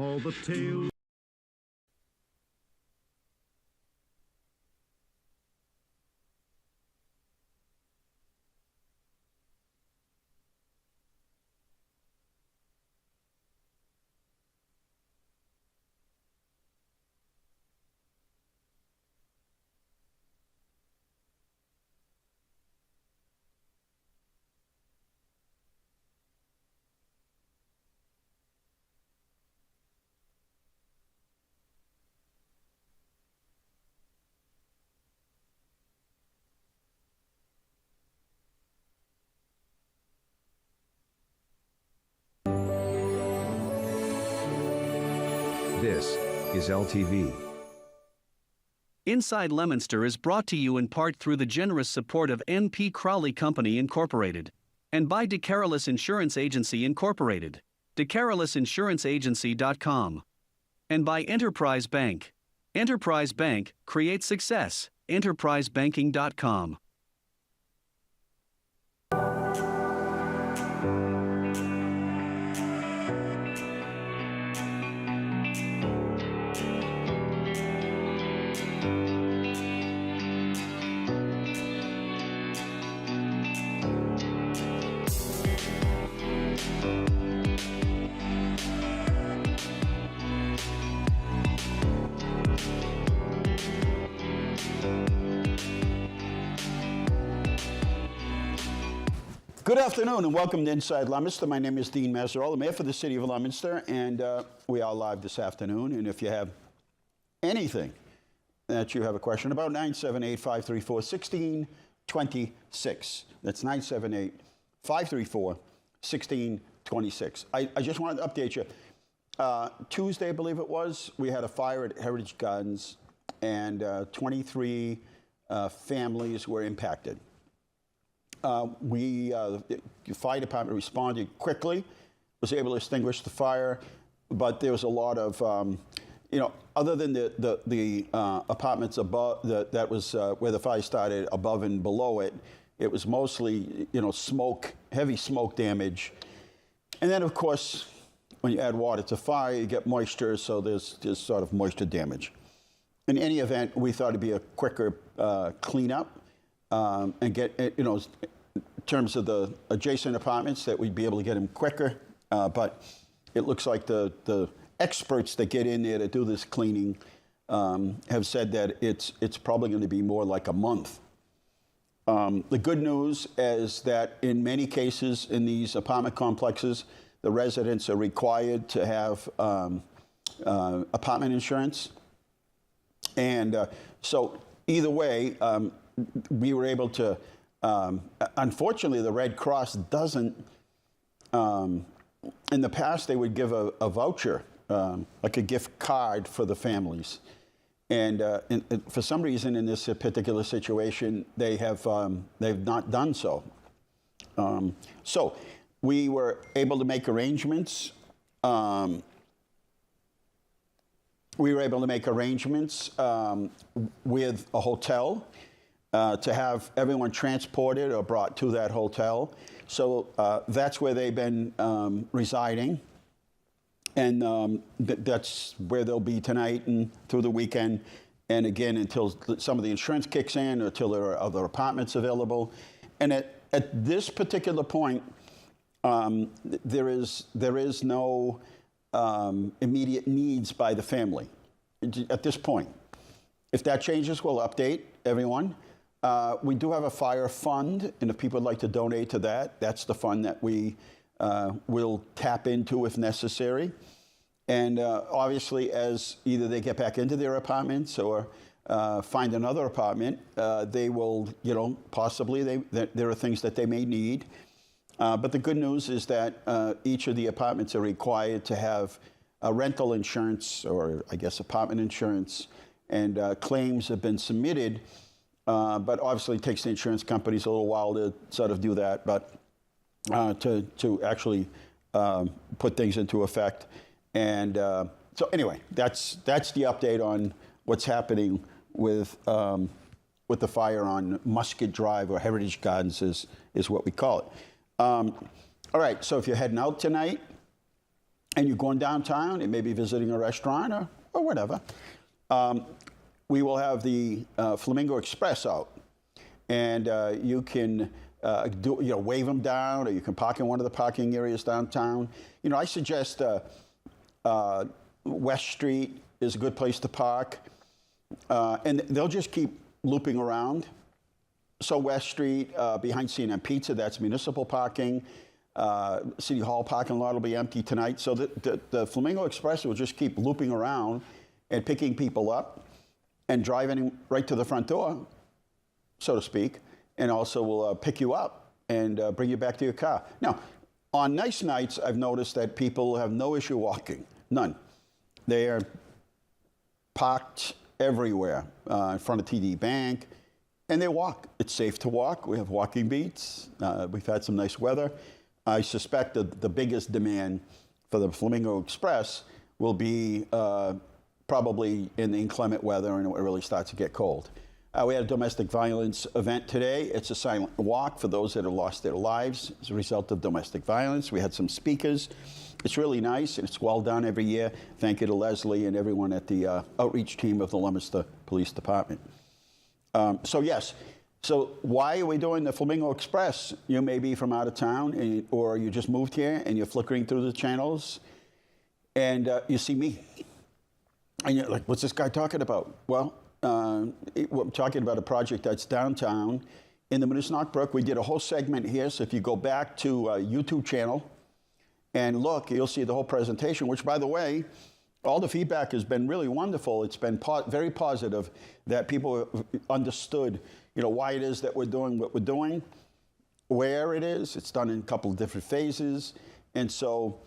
from all the tales. This is LTV. Inside Leominster is brought to you in part through the generous support of N.P. Crowley Company Incorporated and by DeCarolis Insurance Agency Incorporated, DeCarolisinsuranceagency.com, and by Enterprise Bank. Enterprise Bank creates success. EnterpriseBanking.com. Good afternoon and welcome to Inside Leominster. My name is Dean Mazzarella. I'm here for the city of Leominster, and we are live this afternoon. And if you have anything that you have a question about, 978-534-1626. That's 978-534-1626. I just wanted to update you. Tuesday, I believe it was, we had a fire at Heritage Gardens, and 23 families were impacted. The fire department responded quickly, was able to extinguish the fire, but there was a lot of, other than the apartments above, that was where the fire started, above and below it, it was mostly, smoke, heavy smoke damage. And then, of course, when you add water to fire, you get moisture, so there's sort of moisture damage. In any event, we thought it'd be a quicker cleanup. And get, in terms of the adjacent apartments, that we'd be able to get them quicker. But it looks like the experts that get in there to do this cleaning have said that it's probably going to be more like a month. The good news is that in many cases in these apartment complexes, the residents are required to have apartment insurance. And so either way, we were able to, unfortunately, the Red Cross doesn't, in the past, they would give a voucher, like a gift card for the families. And for some reason, in this particular situation, they've not done so. So we were able to make arrangements. We were able to make arrangements with a hotel to have everyone transported or brought to that hotel. So that's where they've been residing. And that's where they'll be tonight and through the weekend. And again, until some of the insurance kicks in or until there are other apartments available. And at this particular point, there is no immediate needs by the family at this point. If that changes, we'll update everyone. We do have a fire fund, and if people would like to donate to that, that's the fund that we will tap into if necessary. And obviously, as either they get back into their apartments or find another apartment, they will, possibly, there are things that they may need. But the good news is that each of the apartments are required to have rental insurance, or I guess apartment insurance, and claims have been submitted. But obviously it takes the insurance companies a little while to sort of do that, but to actually put things into effect. And so anyway, that's the update on what's happening with the fire on Musket Drive, or Heritage Gardens is what we call it. All right, so if you're heading out tonight, and you're going downtown and maybe visiting a restaurant or whatever, we will have the Flamingo Express out. And you can wave them down, or you can park in one of the parking areas downtown. I suggest West Street is a good place to park. And they'll just keep looping around. So West Street, behind C&M Pizza, that's municipal parking. City Hall parking lot will be empty tonight. So the Flamingo Express will just keep looping around and picking people up and driving right to the front door, so to speak, and also will pick you up and bring you back to your car. Now, on nice nights, I've noticed that people have no issue walking, none. They are parked everywhere in front of TD Bank, and they walk. It's safe to walk. We have walking beats. We've had some nice weather. I suspect that the biggest demand for the Flamingo Express will be probably in the inclement weather and it really starts to get cold. We had a domestic violence event today. It's a silent walk for those that have lost their lives as a result of domestic violence. We had some speakers. It's really nice, and it's well done every year. Thank you to Leslie and everyone at the outreach team of the Leominster Police Department. So why are we doing the Flamingo Express? You may be from out of town, or you just moved here, and you're flickering through the channels, and you see me. And you're like, what's this guy talking about? Well, we're talking about a project that's downtown in the Minnesota-Brook. We did a whole segment here, so if you go back to a YouTube channel and look, you'll see the whole presentation, which, by the way, all the feedback has been really wonderful. It's been very positive that people have understood, why it is that we're doing what we're doing, where it is. It's done in a couple of different phases. And so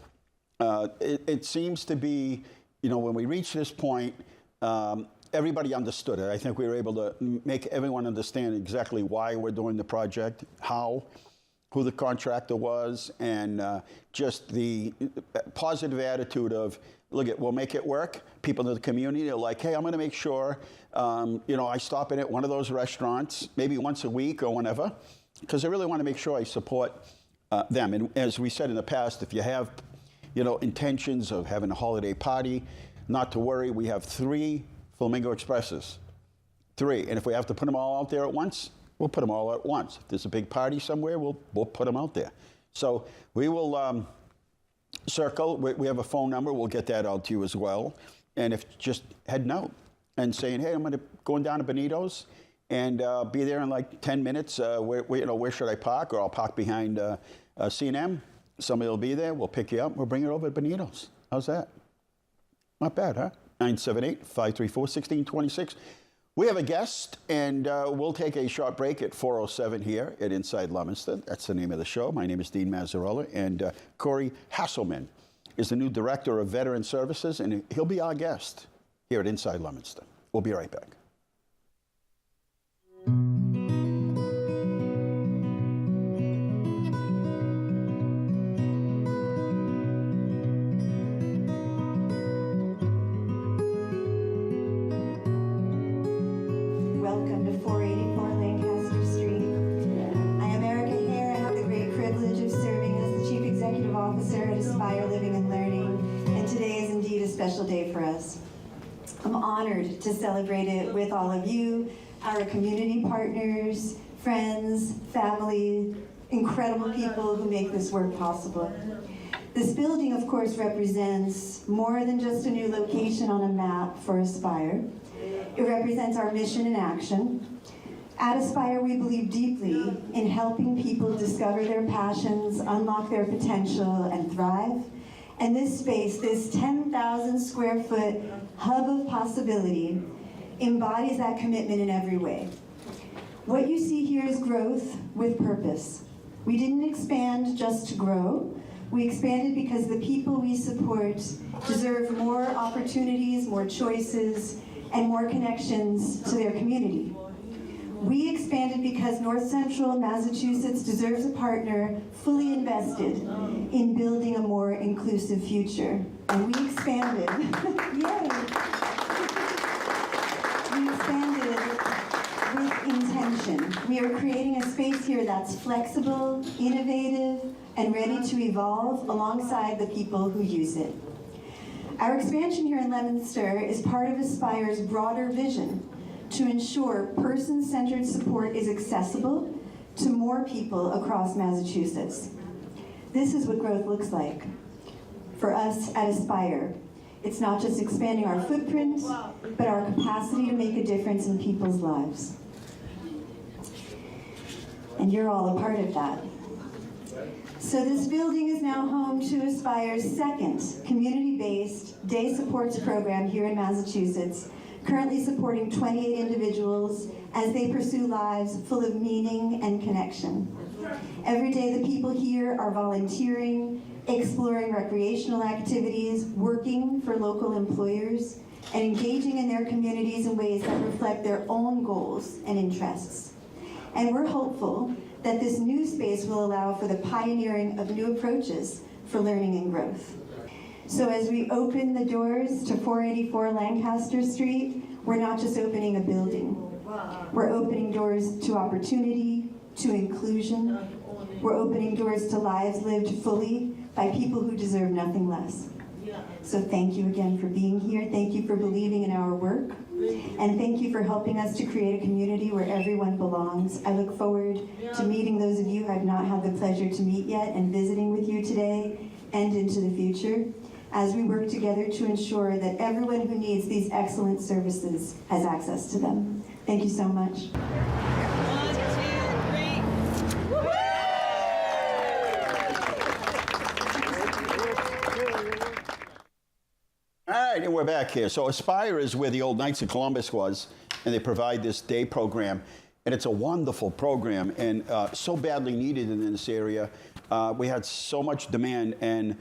it seems to be, when we reach this point, everybody understood it. I think we were able to make everyone understand exactly why we're doing the project, who the contractor was, and just the positive attitude of, look, we'll make it work. People in the community are like, hey, I'm going to make sure, I stop in at one of those restaurants, maybe once a week or whenever, because I really want to make sure I support them. And as we said in the past, if you have, intentions of having a holiday party, not to worry. We have 3 Flamingo Expresses, 3. And if we have to put them all out there at once, we'll put them all at once. If there's a big party somewhere, we'll put them out there. So we will circle. We have a phone number. We'll get that out to you as well. And if just heading out and saying, hey, I'm going down to Benito's and be there in like 10 minutes. Where should I park? Or I'll park behind C&M. Somebody will be there. We'll pick you up. We'll bring it over to Benito's. How's that? Not bad, huh? 978-534-1626. We have a guest, and we'll take a short break at 4:07 here at Inside Leominster. That's the name of the show. My name is Dean Mazzarella, and Corey Hasselman is the new Director of Veteran Services, and he'll be our guest here at Inside Leominster. We'll be right back. Special day for us. I'm honored to celebrate it with all of you, our community partners, friends, family, incredible people who make this work possible. This building, of course, represents more than just a new location on a map for Aspire. It represents our mission in action. At Aspire, we believe deeply in helping people discover their passions, unlock their potential, and thrive. And this space, this 10,000 square foot hub of possibility, embodies that commitment in every way. What you see here is growth with purpose. We didn't expand just to grow. We expanded because the people we support deserve more opportunities, more choices, and more connections to their community. We expanded because North Central Massachusetts deserves a partner fully invested in building a more inclusive future. And we expanded, yay! We expanded with intention. mission. We are creating a space here that's flexible, innovative, and ready to evolve alongside the people who use it. Our expansion here in Leominster is part of Aspire's broader vision to ensure person-centered support is accessible to more people across Massachusetts. This is what growth looks like for us at Aspire. It's not just expanding our footprint, but our capacity to make a difference in people's lives. And you're all a part of that. So this building is now home to Aspire's second community-based day supports program here in Massachusetts, currently supporting 28 individuals as they pursue lives full of meaning and connection. Every day the people here are volunteering, exploring recreational activities, working for local employers, and engaging in their communities in ways that reflect their own goals and interests. And we're hopeful that this new space will allow for the pioneering of new approaches for learning and growth. So as we open the doors to 484 Lancaster Street, we're not just opening a building. We're opening doors to opportunity, to inclusion. We're opening doors to lives lived fully by people who deserve nothing less. So thank you again for being here. Thank you for believing in our work. And thank you for helping us to create a community where everyone belongs. I look forward to meeting those of you who I've not had the pleasure to meet yet and visiting with you today and into the future as we work together to ensure that everyone who needs these excellent services has access to them. Thank you so much. All right, and we're back here. So Aspire is where the old Knights of Columbus was, and they provide this day program. And it's a wonderful program and so badly needed in this area. We had so much demand, and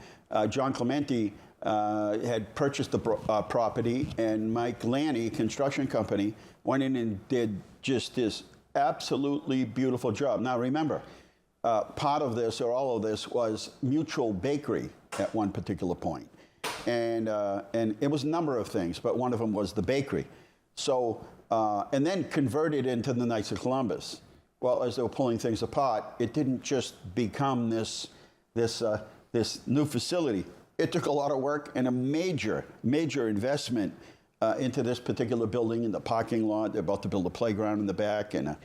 John Clementi had purchased the property, and Mike Lanny, construction company, went in and did just this absolutely beautiful job. Now remember, part of this, or all of this, was Mutual Bakery at one particular point. And it was a number of things, but one of them was the bakery. So, and then converted into the Knights of Columbus. Well, as they were pulling things apart, it didn't just become this new facility. It took a lot of work and a major investment into this particular building in the parking lot. They're about to build a playground in the back. And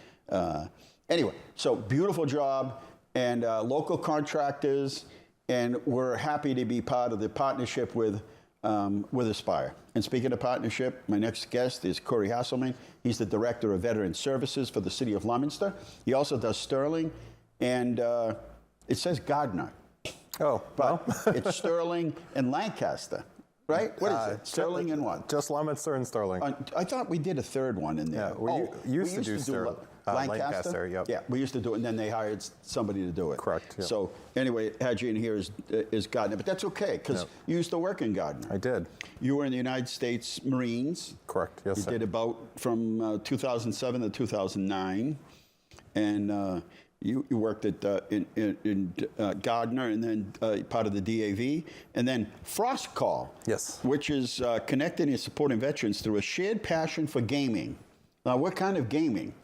anyway, so beautiful job, and local contractors. And we're happy to be part of the partnership with Aspire. And speaking of partnership, my next guest is Corey Hasselman. He's the Director of Veteran Services for the City of Leominster. He also does Sterling, and it says Gardner. Oh, but it's Sterling and Lancaster, right? What is it? Sterling and what? Just Leominster and Sterling. I thought we did a third one in there. Yeah, we used to do Sterling. Lancaster, yep. Yeah, we used to do it, and then they hired somebody to do it. Correct. Yep. So anyway, had you in here is Gardner, but that's okay because you used to work in Gardner. I did. You were in the United States Marines. Correct. Yes. You did about from 2007 to 2009, and you worked at in Gardner, and then part of the DAV, and then Frost Call. Yes. Which is connecting and supporting veterans through a shared passion for gaming. Now, what kind of gaming?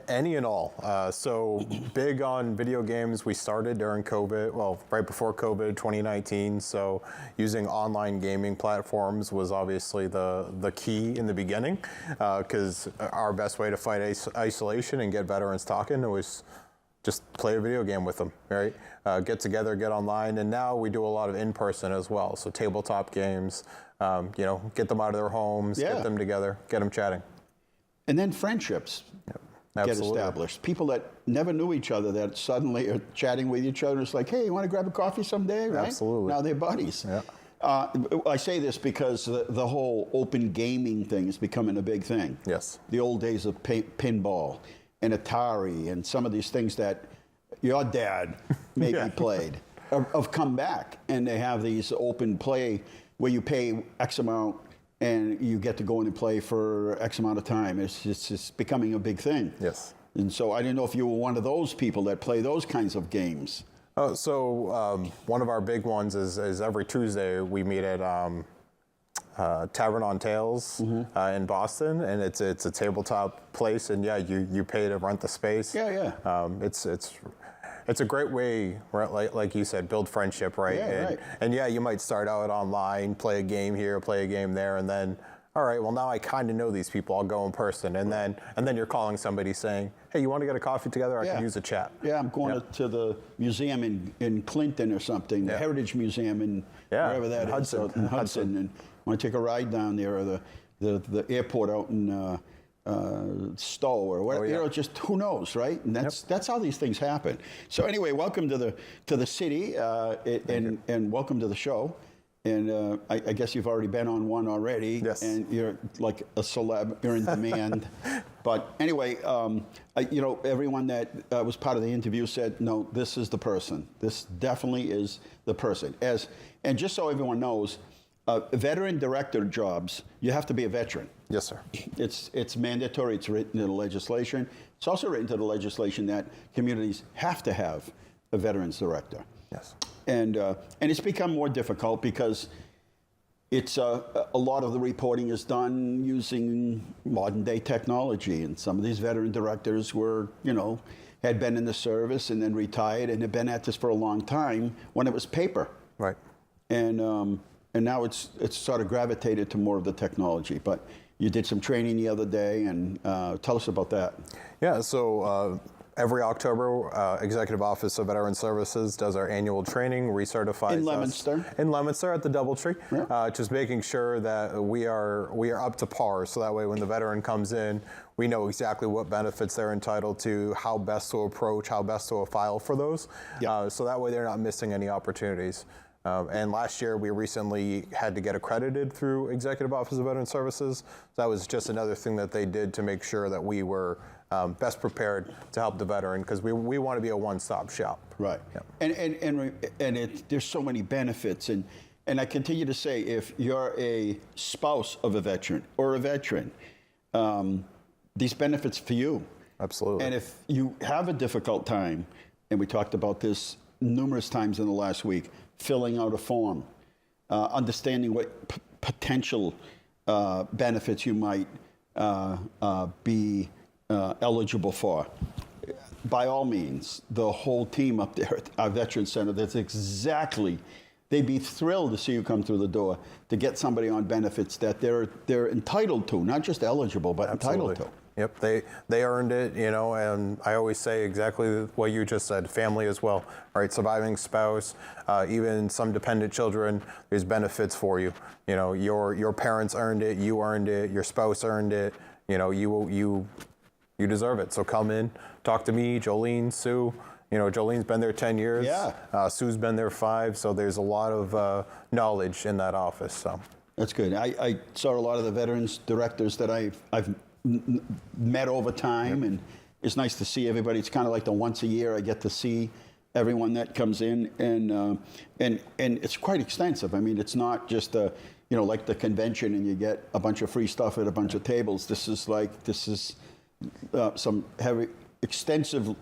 Any and all. So big on video games. We started during COVID, well, right before COVID, 2019. So using online gaming platforms was obviously the key in the beginning, because our best way to fight isolation and get veterans talking was just play a video game with them, right? Get together, get online, and now we do a lot of in-person as well. So tabletop games, get them out of their homes, get them together, get them chatting. And then friendships get established. People that never knew each other that suddenly are chatting with each other. It's like, hey, you want to grab a coffee someday, right? Absolutely. Now they're buddies. Yeah. I say this because the whole open gaming thing is becoming a big thing. Yes. The old days of pinball and Atari and some of these things that your dad maybe played have come back, and they have these open play where you pay X amount and you get to go in and play for X amount of time. It's becoming a big thing. Yes. And so I didn't know if you were one of those people that play those kinds of games. So one of our big ones is every Tuesday we meet at Tavern on Tales in Boston, and it's a tabletop place, and yeah, you pay to rent the space. Yeah, yeah. It's a great way, right, like you said, build friendship, right? Yeah, right. And yeah, you might start out online, play a game here, play a game there, and then, all right, well now I kind of know these people. I'll go in person, and then you're calling somebody saying, hey, you want to get a coffee together? I can use a chat. Yeah, I'm going to the museum in Clinton or something, the Heritage Museum in wherever that is, in Hudson, and want to take a ride down there, or the airport out in Stowe or whatever. You know, just who knows, right? And that's how these things happen. So anyway, welcome to the city, and welcome to the show. And I guess you've already been on one already, and you're like a celeb, you're in demand. But anyway, you know, everyone that was part of the interview said, no, this is the person. This definitely is the person. And just so everyone knows, veteran director jobs, you have to be a veteran. Yes, sir. It's mandatory. It's written in the legislation. It's also written into the legislation that communities have to have a veterans director. Yes. And it's become more difficult because it's a lot of the reporting is done using modern day technology, and some of these veteran directors were, you know, had been in the service and then retired and had been at this for a long time when it was paper. Right. And now it's sort of gravitated to more of the technology. But you did some training the other day, and tell us about that. Yeah, so every October, Executive Office of Veteran Services does our annual training, recertifies in Leominster. In Leominster at the DoubleTree, just making sure that we are up to par, so that way when the veteran comes in, we know exactly what benefits they're entitled to, how best to approach, how best to file for those, so that way they're not missing any opportunities. And last year, we recently had to get accredited through Executive Office of Veteran Services. That was just another thing that they did to make sure that we were best prepared to help the veteran, because we want to be a one-stop shop. Right. Yeah. And there's so many benefits. And I continue to say, if you're a spouse of a veteran or a veteran, these benefits for you. Absolutely. And if you have a difficult time, and we talked about this numerous times in the last week, filling out a form, understanding what potential benefits you might be eligible for. By all means, the whole team up there at our Veterans Center, they'd be thrilled to see you come through the door to get somebody on benefits that they're entitled to, not just eligible, but entitled to. Yep, they earned it, you know, and I always say exactly what you just said, family as well, right? Surviving spouse, even some dependent children, there's benefits for you. You know, your parents earned it, you earned it, your spouse earned it, you know, you deserve it. So come in, talk to me, Jolene, Sue. You know, Jolene's been there 10 years. Yeah. Sue's been there 5, so there's a lot of knowledge in that office. So that's good. I saw a lot of the veterans directors that I've met over time, and it's nice to see everybody. It's kind of like the once a year I get to see everyone that comes in, and it's quite extensive. I mean, it's not just like the convention and you get a bunch of free stuff at a bunch of tables. This is some heavy, extensive,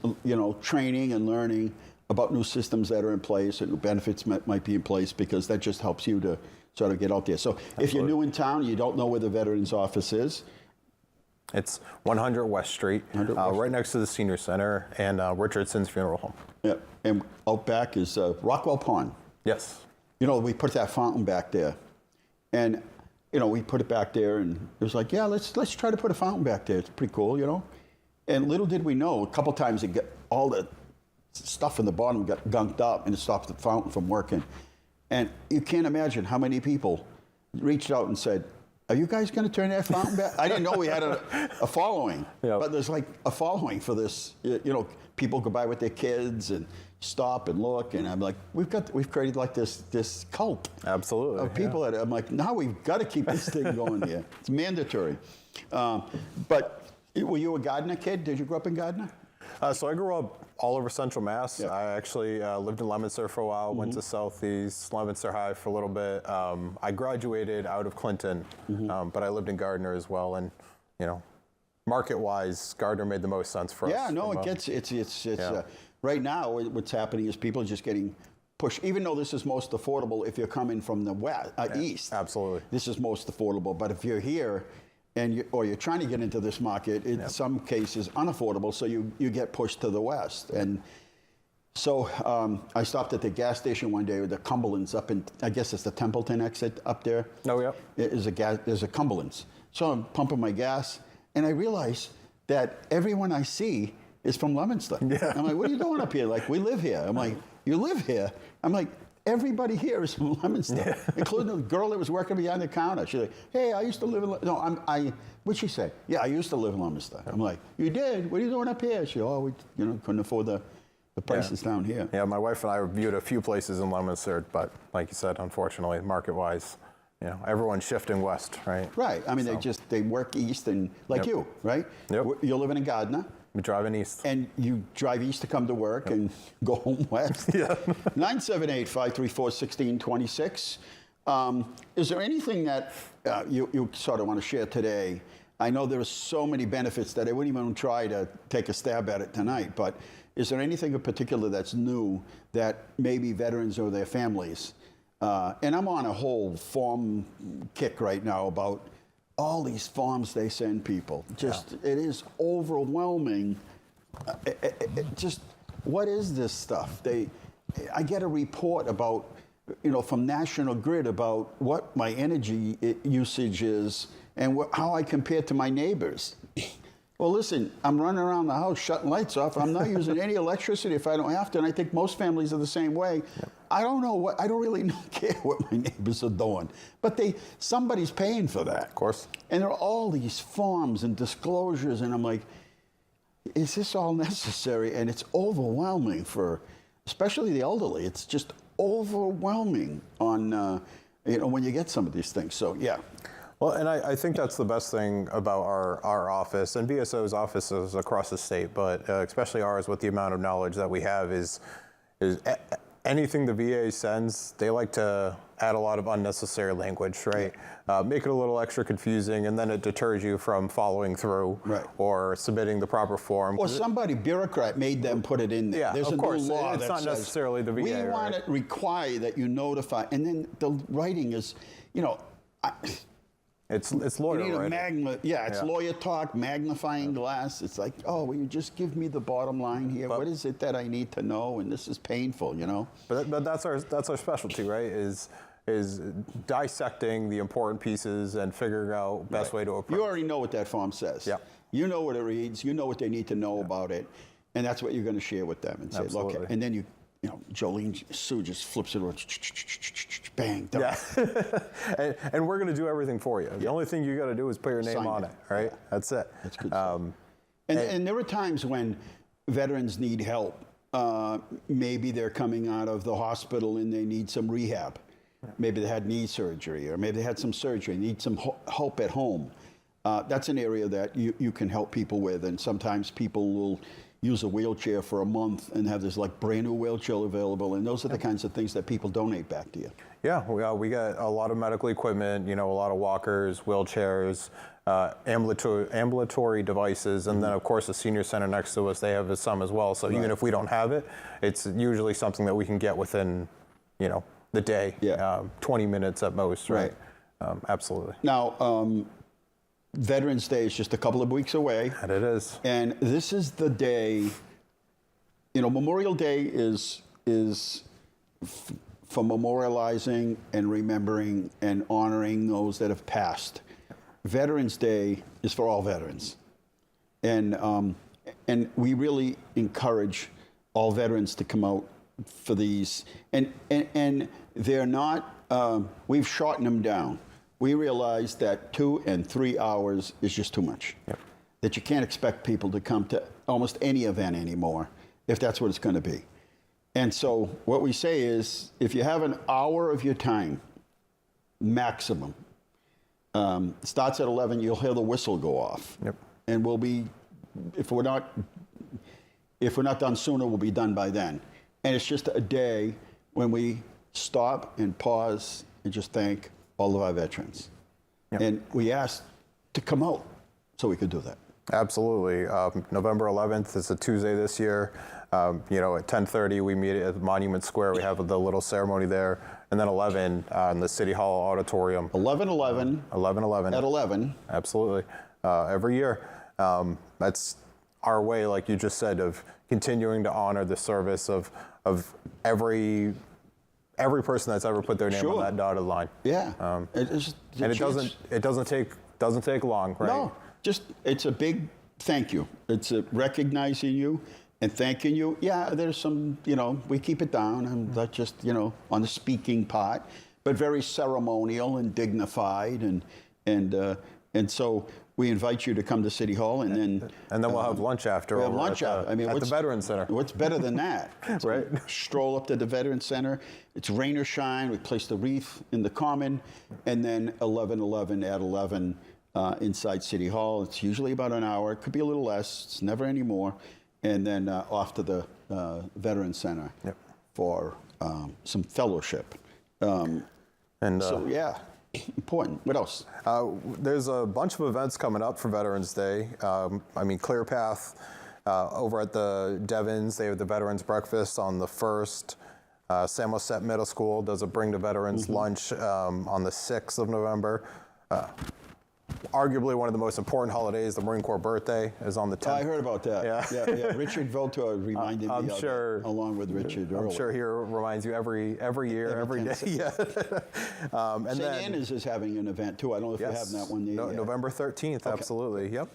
training and learning about new systems that are in place and new benefits might be in place, because that just helps you to sort of get out there. So Absolutely. If you're new in town, you don't know where the Veterans Office is. It's 100 West Street, right next to the Senior Center and Richardson's Funeral Home. Yeah, and out back is Rockwell Pond. Yes. You know, we put that fountain back there, and we put it back there, and it was like, yeah, let's try to put a fountain back there. It's pretty cool, And little did we know, a couple times all the stuff in the bottom got gunked up, and it stopped the fountain from working. And you can't imagine how many people reached out and said, are you guys going to turn that fountain back? I didn't know we had a following, but there's like a following for this. People go by with their kids and stop and look, and I'm like, we've created like this cult. Absolutely. Of people that I'm like, now we've got to keep this thing going here. It's mandatory. But were you a Gardner kid? Did you grow up in Gardner? So I grew up all over Central Mass. Yeah. I actually lived in Leominster for a while, went to Southeast, Leominster High for a little bit. I graduated out of Clinton, but I lived in Gardner as well. And, market-wise, Gardner made the most sense for us. Yeah, no, it's right now what's happening is people are just getting push, even though this is most affordable if you're coming from the west, east. Absolutely. This is most affordable. But if you're here and you're trying to get into this market, in some cases unaffordable, so you get pushed to the west. And so I stopped at the gas station one day with the Cumberland's up in, I guess it's the Templeton exit up there. Oh, yeah. There's a Cumberland's. So I'm pumping my gas, and I realize that everyone I see is from Leominster. Yeah. I'm like, what are you doing up here? Like, we live here. I'm like, you live here? I'm like, everybody here is from Leominster, including the girl that was working behind the counter. She's like, hey, I used to live in, what'd she say? Yeah, I used to live in Leominster. I'm like, you did? What are you doing up here? She, we couldn't afford the prices down here. Yeah, my wife and I viewed a few places in Leominster, but like you said, unfortunately, market-wise, everyone's shifting west, right? Right. I mean, they work east and you, right? Yep. You're living in Gardner. We're driving east. And you drive east to come to work and go home west. Yeah. 978-534-1626. Is there anything that you sort of want to share today? I know there are so many benefits that I wouldn't even try to take a stab at it tonight, but is there anything in particular that's new that maybe veterans or their families, and I'm on a whole farm kick right now about all these farms they send people. It is overwhelming. Just, what is this stuff? I get a report about, from National Grid about what my energy usage is and how I compare to my neighbors. Well, listen, I'm running around the house shutting lights off. I'm not using any electricity if I don't have to, and I think most families are the same way. I don't really care what my neighbors are doing, but somebody's paying for that. Of course. And there are all these forms and disclosures, and I'm like, is this all necessary? And it's overwhelming for, especially the elderly. It's just overwhelming on, when you get some of these things. So, yeah. Well, and I think that's the best thing about our office and BSO's offices across the state, but especially ours with the amount of knowledge that we have is anything the VA sends, they like to add a lot of unnecessary language, right? Make it a little extra confusing, and then it deters you from following through or submitting the proper form. Or bureaucrat made them put it in there. Yeah, There's of course. New law It's that not says, necessarily the VA, we want to require that you notify, and then the writing is, it's lawyer you need writing. it's lawyer talk, magnifying glass. It's like, will you just give me the bottom line here? What is it that I need to know? And this is painful, But that's our specialty, right? Is dissecting the important pieces and figuring out best way to approach. You already know what that form says. Yeah. You know what it reads. You know what they need to know about it, and that's what you're going to share with them and say, Absolutely. look. And then Jolene Sue just flips it over, bang, done. Yeah. and we're going to do everything for you. The only thing you got to do is put your name Sign on it. it, right? Yeah. That's it. That's good stuff. And there are times when veterans need help. Maybe they're coming out of the hospital and they need some rehab. Maybe they had knee surgery, or maybe they had some surgery, need some help at home. That's an area that you can help people with, and sometimes people will use a wheelchair for a month and have this brand new wheelchair available, and those are the kinds of things that people donate back to you. Yeah, we got a lot of medical equipment, a lot of walkers, wheelchairs, ambulatory devices, and then of course the senior center next to us, they have some as well. So even if we don't have it, it's usually something that we can get within, the day, 20 minutes at most, right? Absolutely. Now, Veterans Day is just a couple of weeks away. And it is. And this is the day, Memorial Day is for memorializing and remembering and honoring those that have passed. Veterans Day is for all veterans. And we really encourage all veterans to come out for these. And they're not, we've shortened them down. We realize that 2 and 3 hours is just too much. Yep. That you can't expect people to come to almost any event anymore, if that's what it's going to be. And so what we say is, if you have an hour of your time, maximum, starts at 11, you'll hear the whistle go off. Yep. And we'll be, if we're not done sooner, we'll be done by then. And it's just a day when we stop and pause and just thank all of our veterans. Yep. And we asked to come out so we could do that. Absolutely. November 11th is a Tuesday this year. You know, at 10:30 we meet at Monument Square. We have the little ceremony there, and then 11 in the City Hall auditorium. 11/11. 11/11 At 11. Absolutely. Every year. That's our way, like you just said, of continuing to honor the service of every person that's ever put their name on Sure. that dotted line. Yeah. And it doesn't take long, right? No, just it's a big thank you. It's recognizing you and thanking you. Yeah, there's some, you know, we keep it down. I'm not just, you know, on the speaking part, but very ceremonial and dignified, and so we invite you to come to City Hall, and then we'll have lunch after. we'll have lunch out. I mean, at the Veterans Center. What's better than that? So Right. Stroll up to the Veterans Center. It's rain or shine. We place the wreath in the common, and then 11/11 at 11 inside City Hall. It's usually about an hour. It could be a little less. It's never any more. And then off to the Veterans Center for some fellowship. So yeah, important. What else? There's a bunch of events coming up for Veterans Day. I mean, Clear Path over at the Devons, they have the Veterans Breakfast on the 1st. Samoset Middle School does a Bring the Veterans lunch on the 6th of November. Arguably one of the most important holidays, the Marine Corps birthday, is on the 10th. I heard about that. Yeah. Richard Voltor reminded me of sure, it, along with Richard earlier. I'm sure he reminds you every year, every day. Yeah. And St. then Anna's is having an event too. I don't know if you have that one yet. November 13th, absolutely. Yep.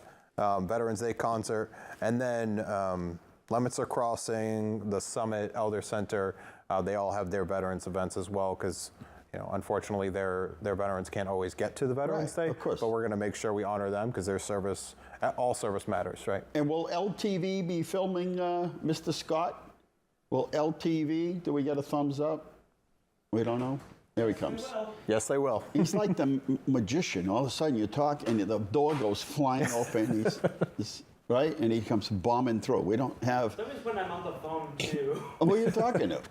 Veterans Day concert, and then Leominster Crossing, the Summit, Elder Center. They all have their veterans events as well, because unfortunately their veterans can't always get to the Veterans Day. Of course. But we're going to make sure we honor them, because their service, all service matters, right? And will LTV be filming Mr. Scott? Will LTV? Do we get a thumbs up? We don't know. There he comes. Yes, they will. He's like the magician. All of a sudden you talk and the door goes flying open. He's right, and he comes bombing through. We don't have. Sometimes when I'm on the phone too. Who are you talking to?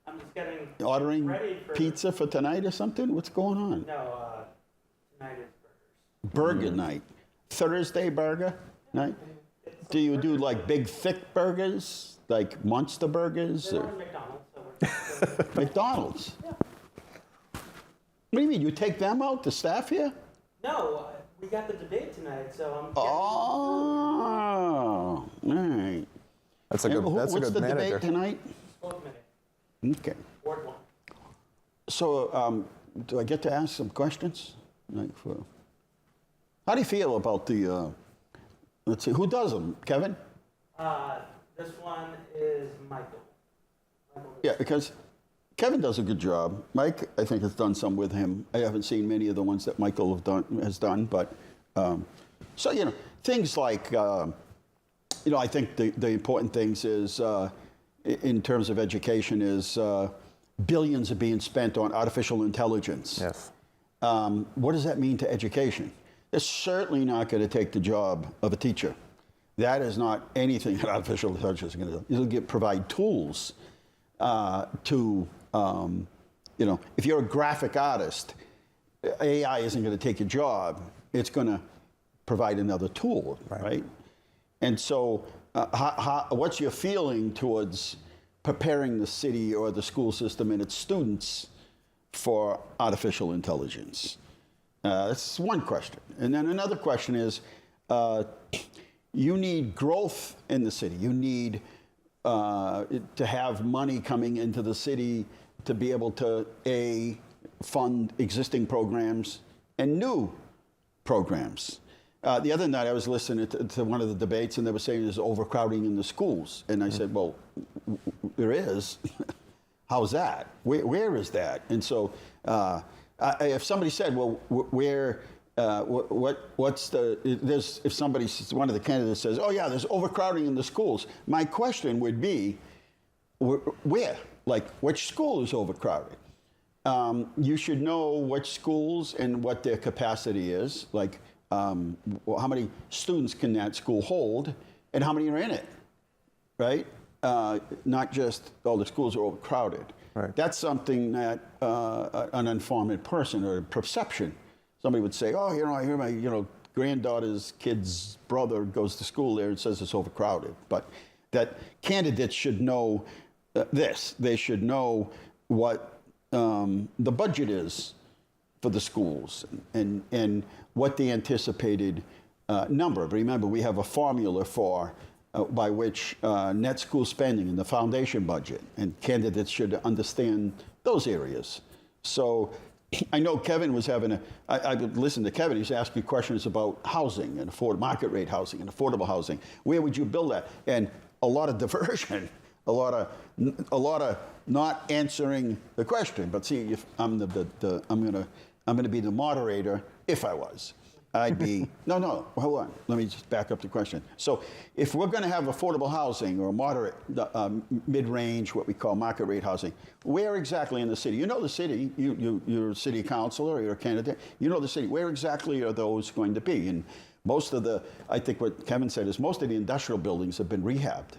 I'm just getting Ordering ready for pizza for tonight or something? What's going on? No, tonight is Burger Mm-hmm. night. Thursday burger night? Do you do like big thick burgers? Like monster burgers? burgers. Or We're McDonald's, so we're McDonald's? What do you mean? You take them out, the staff here? No, we got the debate tonight, so I'm getting Oh, all right. That's a good. And That's a what's good the manager. debate tonight? school committee, Okay. Ward 1. So, do I get to ask some questions? How do you feel about the? Let's see, who does them? Kevin? This one is Michael. Yeah, because Kevin does a good job. Mike, I think, has done some with him. I haven't seen many of the ones that Michael has done, but so things like I think the important things is in terms of education is billions are being spent on artificial intelligence. Yes. What does that mean to education? It's certainly not going to take the job of a teacher. That is not anything that artificial intelligence is going to do. It'll provide tools to, if you're a graphic artist, AI isn't going to take your job. It's going to provide another tool, right? And so what's your feeling towards preparing the city or the school system and its students for artificial intelligence? That's one question. And then another question is, you need growth in the city. You need to have money coming into the city to be able to, fund existing programs and new programs. The other night I was listening to one of the debates, and they were saying there's overcrowding in the schools. And I said, well, there is. How's that? Where is that? And so if somebody said, well, what's if somebody, one of the candidates says, oh yeah, there's overcrowding in the schools. My question would be, where? Like, which school is overcrowded? You should know which schools and what their capacity is. Like, how many students can that school hold, and how many are in it, right? Not just, the schools are overcrowded. Right. That's something that an uninformed person or perception, somebody would say, oh, I hear my, granddaughter's kid's brother goes to school there and says it's overcrowded. But that candidates should know this. They should know what the budget is for the schools and what the anticipated number. But remember, we have a formula for by which net school spending and the foundation budget, and candidates should understand those areas. So I know Kevin was having I would listen to Kevin, he's asking questions about housing and market rate housing and affordable housing. Where would you build that? And a lot of diversion, a lot of not answering the question. But see, if I'm I'm gonna be the moderator. If I was, I'd be no. Hold on. Let me just back up the question. So, if we're going to have affordable housing or moderate, mid-range, what we call market rate housing, where exactly in the city? You know the city. You're a city councilor. You're a candidate. You know the city. Where exactly are those going to be? And most of I think what Kevin said is most of the industrial buildings have been rehabbed,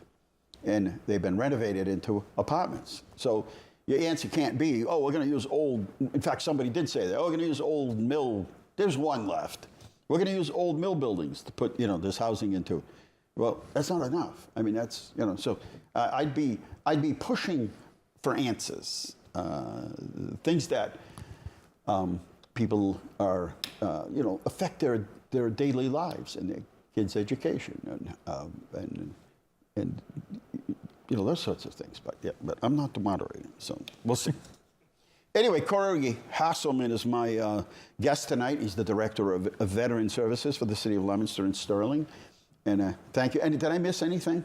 and they've been renovated into apartments. So your answer can't be, oh, we're going to use old. In fact, somebody did say that. Oh, we're going to use old mill. There's one left. We're going to use old mill buildings to put, this housing into. Well, that's not enough. I mean, that's, So I'd be pushing for answers, things that people are, affect their daily lives and their kids' education and those sorts of things. But I'm not the moderator, so we'll see. Anyway, Corey Hasselman is my guest tonight. He's the Director of Veteran Services for the City of Leominster and Sterling. And thank you. And did I miss anything?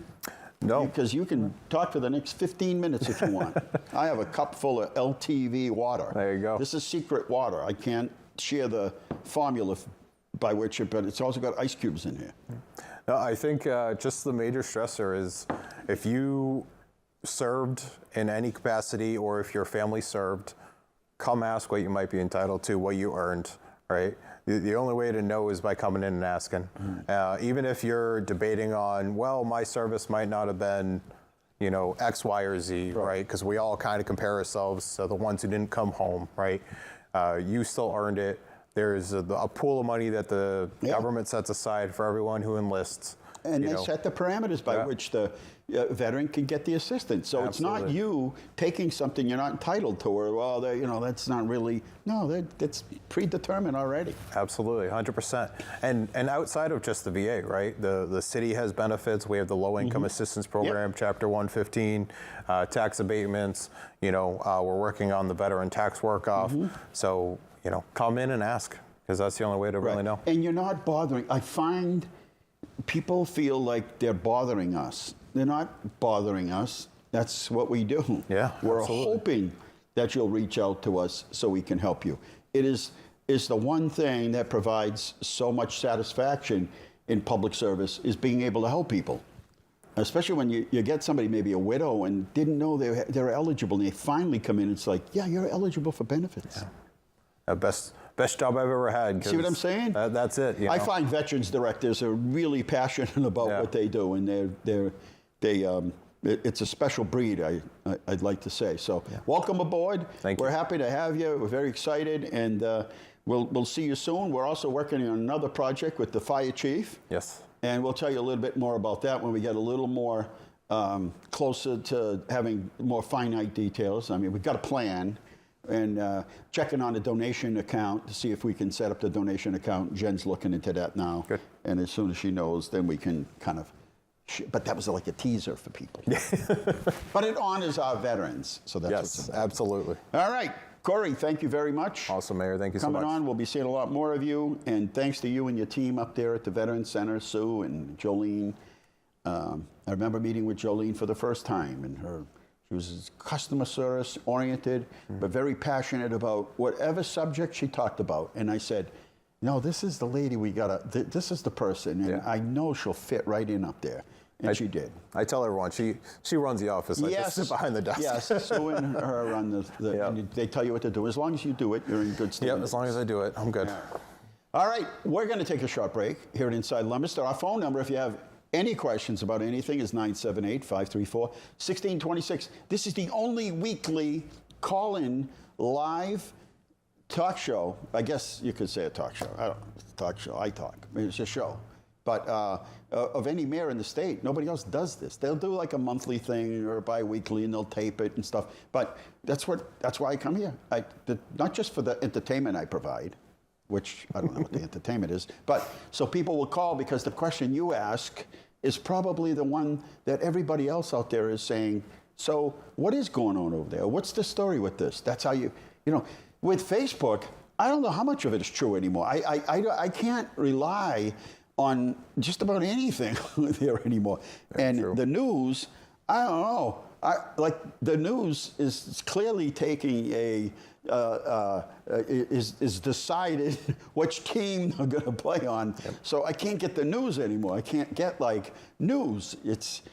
No. Because you can talk for the next 15 minutes if you want. I have a cup full of LTV water. There you go. This is secret water. I can't share the formula by which but it's also got ice cubes in here. No, I think just the major stressor is if you served in any capacity or if your family served, come ask what you might be entitled to, what you earned, right? The only way to know is by coming in and asking. Even if you're debating on, well, my service might not have been, X, Y, or Z, right? Because we all kind of compare ourselves to the ones who didn't come home, right? You still earned it. There's a pool of money that the government sets aside for everyone who enlists. And they set the parameters by which the veteran can get the assistance. So Absolutely. It's not you taking something you're not entitled to, or well, that's not really. No, that's predetermined already. Absolutely, 100%. And outside of just the VA, right? The city has benefits. We have the Low Income Assistance Program, Chapter 115, tax abatements. We're working on the veteran tax work-off. So come in and ask, because that's the only way to really know. And you're not bothering. I find people feel like they're bothering us. They're not bothering us. That's what we do. Yeah, We're absolutely. hoping that you'll reach out to us so we can help you. It is the one thing that provides so much satisfaction in public service is being able to help people. Especially when you get somebody, maybe a widow, and didn't know they're eligible, and they finally come in, it's like, yeah, you're eligible for benefits. Yeah. Best job I've ever had. See what I'm saying? That's it. I find veterans directors are really passionate about what they do, and it's a special breed, I'd like to say. So welcome aboard. Thank you. We're happy to have you. We're very excited, and we'll see you soon. We're also working on another project with the fire chief. Yes. And we'll tell you a little bit more about that when we get a little more closer to having more finite details. I mean, we've got a plan. And checking on the donation account to see if we can set up the donation account. Jen's looking into that now. Good. And as soon as she knows, then we can kind of, but that was like a teaser for people. But it honors our veterans, so that's what's important. Absolutely. All right, Corey, thank you very much. Awesome, Mayor. Thank you so much. Coming on, we'll be seeing a lot more of you, and thanks to you and your team up there at the Veterans Center, Sue and Jolene. I remember meeting with Jolene for the first time, and she was customer service oriented, but very passionate about whatever subject she talked about. And I said, no, this is the lady this is the person, and I know she'll fit right in up there. And she did. I tell everyone, she runs the office. I just sit behind the desk. Yes, Sue and her run and they tell you what to do. As long as you do it, you're in good stead. Yep, as long as I do it, I'm good. Yeah. All right, we're going to take a short break here at Inside Leominster. Our phone number, if you have any questions about anything, is 978-534-1626. This is the only weekly call-in live talk show, I guess you could say a talk show. I don't know, it's a talk show, I talk. I mean, it's a show. But of any mayor in the state, nobody else does this. They'll do like a monthly thing or bi-weekly and they'll tape it and stuff. But that's why I come here. Not just for the entertainment I provide, which I don't know what the entertainment is, but so people will call because the question you ask is probably the one that everybody else out there is saying, so what is going on over there? What's the story with this? That's how you know, with Facebook, I don't know how much of it is true anymore. I can't rely on just about anything there anymore. And true. The news, I don't know. Like the news is clearly taking is decided which team they're going to play on. Yep. So I can't get the news anymore. I can't get like news. It's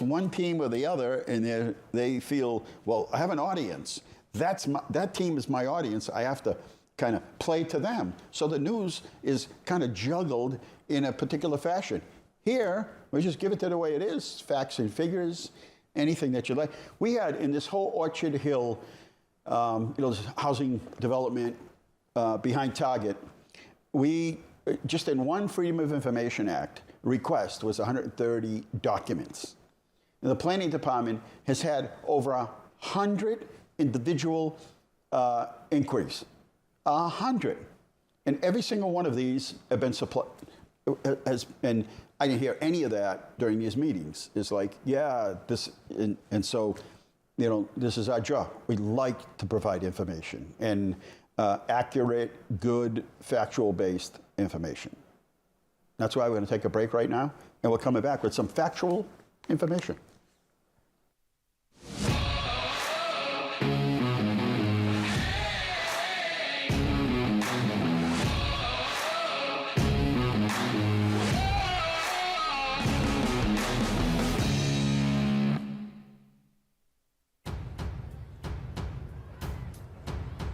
one team or the other, and they feel, well, I have an audience. That team is my audience. I have to kind of play to them. So the news is kind of juggled in a particular fashion. Here, we just give it to the way it is, facts and figures, anything that you like. We had in this whole Orchard Hill, this housing development behind Target, we, just in one Freedom of Information Act request was 130 documents. And the planning department has had over 100 individual inquiries. 100. And every single one of these have been supplied, and I didn't hear any of that during these meetings. It's like, yeah, this, and so, this is our job. We like to provide information and accurate, good, factual-based information. That's why we're going to take a break right now, and we're coming back with some factual information.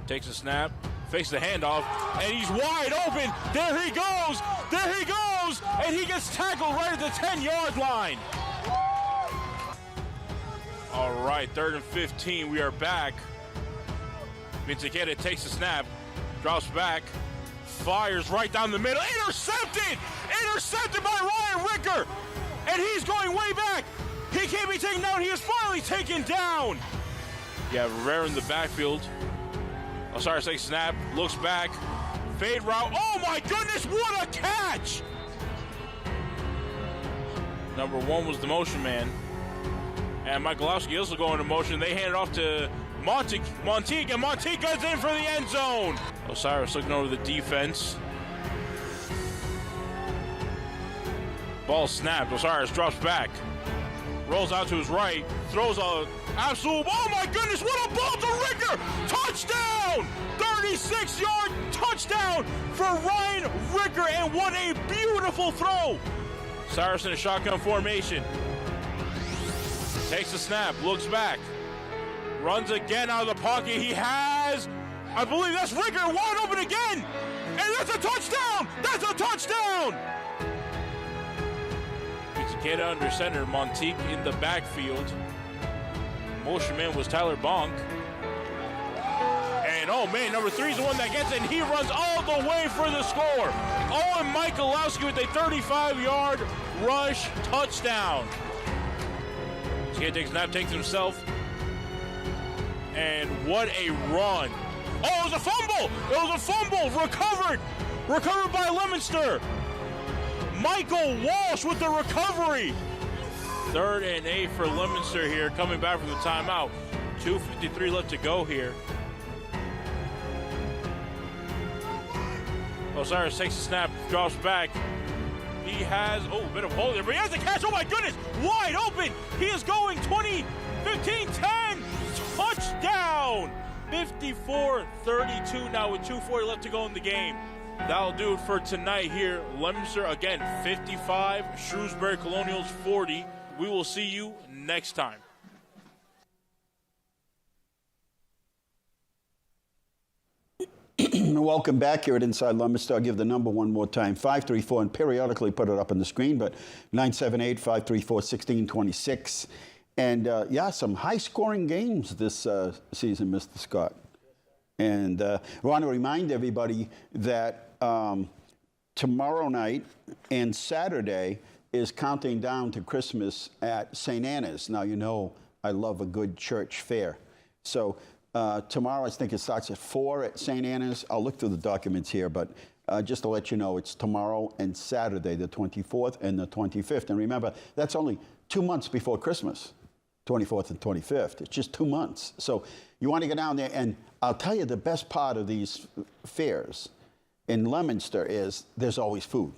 Takes a snap, fakes the handoff, and he's wide open. There he goes, and he gets tackled right at the 10-yard line. All right, 3rd and 15, we are back. Vincicetta takes the snap, drops back, fires right down the middle, intercepted by Ryan Ricker, and he's going way back. He can't be taken down, he is finally taken down. Yeah, Rivera in the backfield. Osiris takes snap, looks back, fade route. Oh my goodness, what a catch! Number 1 was the motion man. And Michalowski also going into motion. They hand it off to Monteague, and Monteague goes in for the end zone. Osiris looking over the defense. Ball snapped, Osiris drops back. Rolls out to his right, throws a absolute, oh my goodness, what a ball to Ricker! Touchdown! 36-yard touchdown for Ryan Ricker, and what a beautiful throw! Cyrus in a shotgun formation. Takes the snap, looks back, runs again out of the pocket. He has, I believe that's Ricker, wide open again! And that's a touchdown! That's a touchdown! Vincicetta under center, Monteague in the backfield. Motion man was Tyler Bonk. And oh man, number 3 is the one that gets it, and he runs all the way for the score. Owen Michalowski with a 35-yard rush touchdown. He takes a snap, takes himself. And what a run. Oh, it was a fumble! It was a fumble! Recovered by Leominster. Michael Walsh with the recovery. 3rd and 8 for Leominster here, coming back from the timeout. 2:53 left to go here. Osiris takes a snap, drops back. He has, a bit of hole there, but he has a catch. Oh my goodness, wide open. He is going 20, 15, 10, touchdown. 54-32 now with 2:40 left to go in the game. That'll do it for tonight here. Leominster, again, 55, Shrewsbury Colonials 40. We will see you next time. Welcome back here at Inside Leominster. I'll give the number one more time, 534, and periodically put it up on the screen, but 978-534-1626. And yeah, some high-scoring games this season, Mr. Scott. And I want to remind everybody that tomorrow night and Saturday is counting down to Christmas at St. Anna's. Now, you know I love a good church fair. So tomorrow, I think it starts at 4 at St. Anna's. I'll look through the documents here, but just to let you know, it's tomorrow and Saturday, the 24th and the 25th. And remember, that's only 2 months before Christmas, 24th and 25th. It's just 2 months. So you want to get down there, and I'll tell you the best part of these fairs in Leominster is there's always food.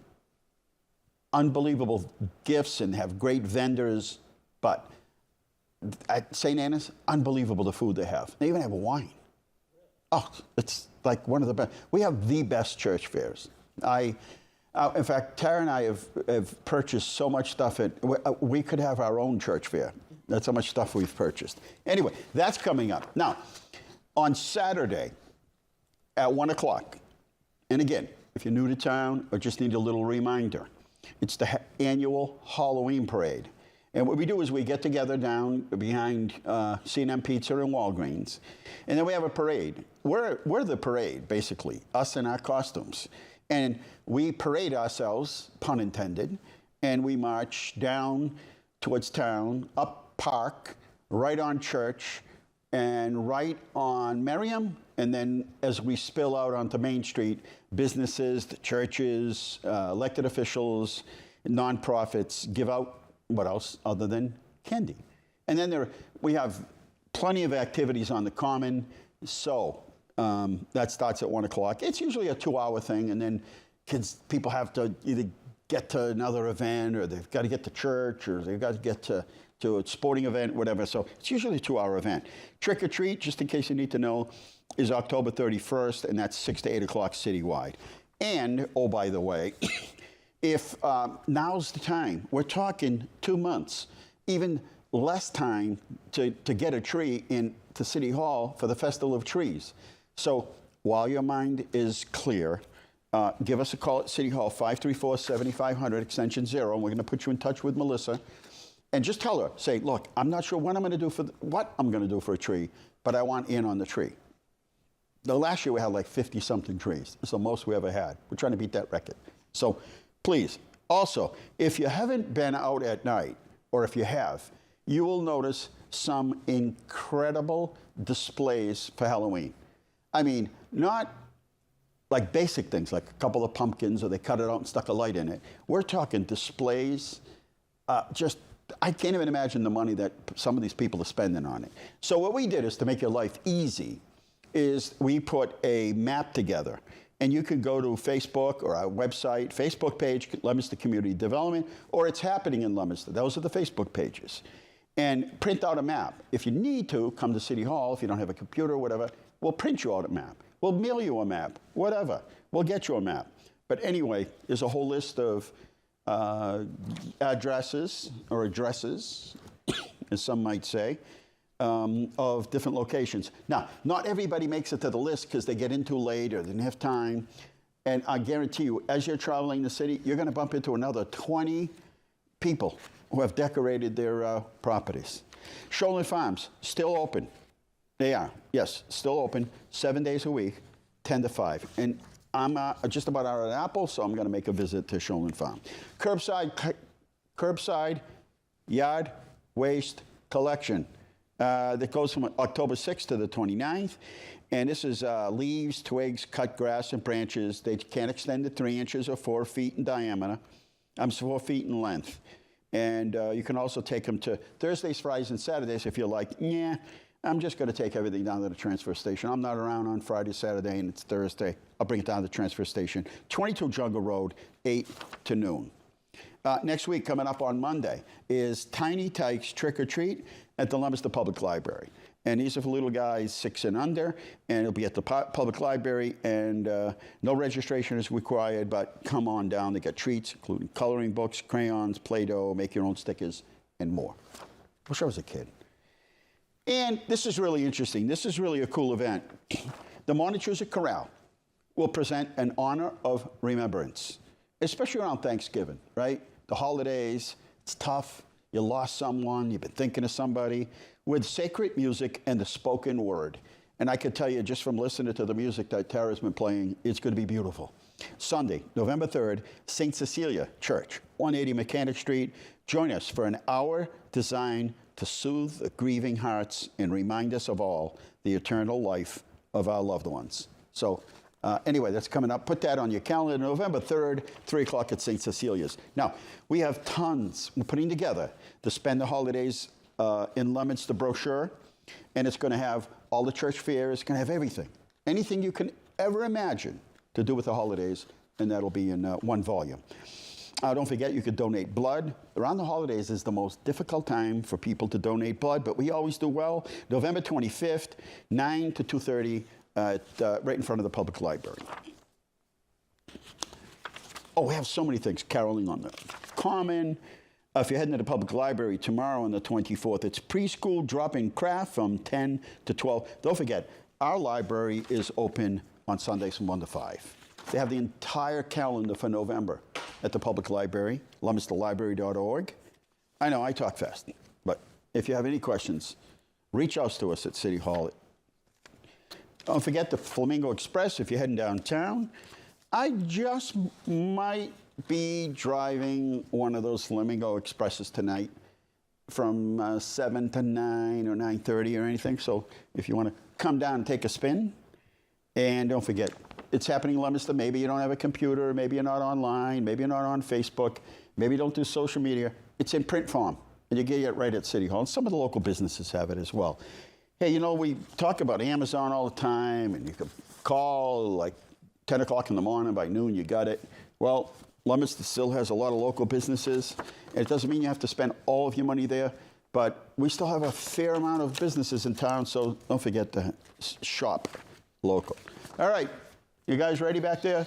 Unbelievable gifts and have great vendors, but at St. Anna's, unbelievable the food they have. They even have wine. Oh, it's like one of the best. We have the best church fairs. In fact, Tara and I have purchased so much stuff. We could have our own church fair. That's how much stuff we've purchased. Anyway, that's coming up. Now, on Saturday at 1 o'clock, and again, if you're new to town or just need a little reminder, it's the annual Halloween parade. And what we do is we get together down behind C&M Pizza and Walgreens, and then we have a parade. We're the parade, basically, us in our costumes. And we parade ourselves, pun intended, and we march down towards town, up Park, right on Church, and right on Merriam, and then as we spill out onto Main Street, businesses, the churches, elected officials, nonprofits give out what else other than candy. And then we have plenty of activities on the Common, so that starts at 1 o'clock. It's usually a 2-hour thing, and then people have to either get to another event, or they've got to get to church, or they've got to get to a sporting event, whatever. So it's usually a 2-hour event. Trick or Treat, just in case you need to know, is October 31st, and that's 6 to 8 o'clock citywide. And, oh, by the way, if now's the time, we're talking 2 months, even less time to get a tree into City Hall for the Festival of Trees. So while your mind is clear, give us a call at City Hall, 534-7500, extension 0, and we're going to put you in touch with Melissa. And just tell her, say, look, I'm not sure what I'm going to do for a tree, but I want in on the tree. The last year we had like 50-something trees. It's the most we ever had. We're trying to beat that record. So please. Also, if you haven't been out at night, or if you have, you will notice some incredible displays for Halloween. I mean, not like basic things, like a couple of pumpkins, or they cut it out and stuck a light in it. We're talking displays, I can't even imagine the money that some of these people are spending on it. So what we did is, to make your life easy, is we put a map together. And you can go to Facebook or our website, Facebook page, Leominster Community Development, or It's Happening in Leominster. Those are the Facebook pages. And print out a map. If you need to, come to City Hall. If you don't have a computer or whatever, we'll print you out a map. We'll mail you a map, whatever. We'll get you a map. But anyway, there's a whole list of addresses, as some might say, of different locations. Now, not everybody makes it to the list because they get in too late or they didn't have time. And I guarantee you, as you're traveling the city, you're going to bump into another 20 people who have decorated their properties. Shoreland Farms, still open. They are, yes, still open, 7 days a week, 10 to 5. And I'm just about out of Apple, so I'm going to make a visit to Shoreland Farm. Curbside yard waste collection. That goes from October 6th to the 29th. And this is leaves, twigs, cut grass, and branches. They can't extend to 3 inches or 4 feet in diameter. 4 feet in length. And you can also take them to Thursdays, Fridays, and Saturdays if you're like, yeah, I'm just going to take everything down to the transfer station. I'm not around on Friday, Saturday, and it's Thursday. I'll bring it down to the transfer station. 22 Jungle Road, 8 to noon. Next week, coming up on Monday, is Tiny Tykes Trick or Treat at the Leominster Public Library. And these are for little guys 6 and under, and it'll be at the public library, and no registration is required, but come on down to get treats, including coloring books, crayons, Play-Doh, make your own stickers, and more. Wish I was a kid. And this is really interesting. This is really a cool event. The Montezuma Corral will present an honor of remembrance, especially around Thanksgiving, right? The holidays, it's tough. You lost someone, you've been thinking of somebody, with sacred music and the spoken word. And I could tell you just from listening to the music that Tara's been playing, it's going to be beautiful. Sunday, November 3rd, St. Cecilia Church, 180 Mechanic Street. Join us for an hour designed to soothe the grieving hearts and remind us of all the eternal life of our loved ones. So anyway, that's coming up. Put that on your calendar, November 3rd, 3 o'clock at St. Cecilia's. Now, we have tons we're putting together to spend the holidays in Leominster brochure, and it's going to have all the church fairs, it's going to have everything. Anything you can ever imagine to do with the holidays, and that'll be in one volume. Don't forget, you could donate blood. Around the holidays is the most difficult time for people to donate blood, but we always do well. November 25th, 9 to 2:30, right in front of the public library. Oh, we have so many things. Caroling on the Common. If you're heading to the public library tomorrow on the 24th, it's preschool drop-in craft from 10 to 12. Don't forget, our library is open on Sundays from 1 to 5. They have the entire calendar for November at the public library, leominsterlibrary.org. I know I talk fast, but if you have any questions, reach out to us at City Hall. Don't forget the Flamingo Express if you're heading downtown. I just might be driving one of those Flamingo Expresses tonight from 7 to 9 or 9:30 or anything. So if you want to come down and take a spin, and don't forget, it's happening in Leominster. Maybe you don't have a computer, maybe you're not online, maybe you're not on Facebook, maybe you don't do social media. It's in print form, and you get it right at City Hall. And some of the local businesses have it as well. Hey, you know, we talk about Amazon all the time, and you can call like 10 o'clock in the morning, by noon you got it. Well, Leominster still has a lot of local businesses. It doesn't mean you have to spend all of your money there, but we still have a fair amount of businesses in town, so don't forget to shop local. All right, you guys ready back there?